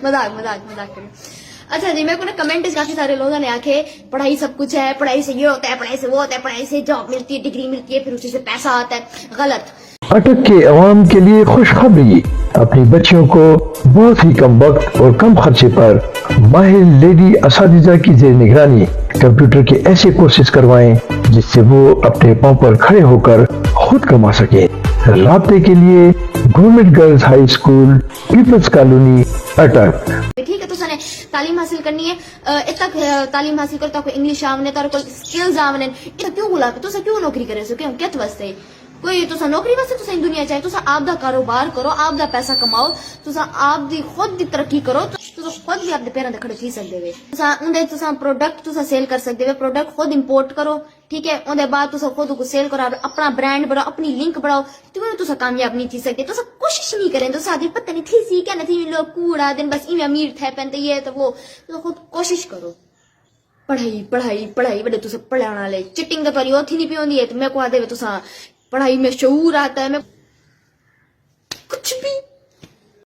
मजाक मजाक मजाक करो। अच्छा जी, मेरे को ना कमेंट काफी सारे लोगों ने आके पढ़ाई सब कुछ है, पढ़ाई से ये होता है, पढ़ाई से वो होता है, पढ़ाई से जॉब मिलती है, डिग्री मिलती है, फिर उसी से पैसा आता है। गलत। अटक के अवाम के लिए खुशखबरी, अपनी बच्चियों को बहुत ही कम वक्त और कम खर्चे पर माहिर लेडी असातिज़ा की जेर निगरानी कंप्यूटर के ऐसे कोर्सेज करवाएं जिससे वो अपने पांव पर खड़े होकर खुद कमा सके। राब्ते के लिए government girls high school, Peoples Colony, Attock. ठीक है, तुसाने तालीम हासिल करनी है, इतना तालीम हासिल करो ताको इंग्लिश आवने, तारे को स्किल्स आवने, इतना क्यों बुला तुसा क्यों नौकरी करे सो, क्यों कित वास्ते कोई तुसा नौकरी वास्ते तुसा इन दुनिया चाहे, तुसा आप दा कारोबार करो, आप दा पैसा कमाओ, तुसा आप दी खुद दी तरक्की करो, तुसा खुद भी अपने पैरों ते खड़े थी सकदे वे। तुसा उंदे तुसा प्रोडक्ट तुसा सेल कर सकदे वे, प्रोडक्ट खुद इंपोर्ट करो, ठीक है, उंदे बाद तुसा खुद को सेल करो, अपना ब्रांड बढ़ाओ, अपनी लिंक बढ़ाओ, तुम्हें तुसा कामयाब नहीं थी सकदे। तुसा कोशिश नहीं करें, तुसा आदि पता नहीं थी सी क्या नहीं थी, लोग कूड़ा दिन बस इवें अमीर थे पहनते ये तो वो, तुसा खुद कोशिश करो। पढ़ाई पढ़ाई पढ़ाई बड़े तुसा पढ़ाने वाले चिटिंग तो करी ओथी नहीं पियोंदी है, तो मैं को आदे तुसा पढ़ाई में शऊर आता है। मैं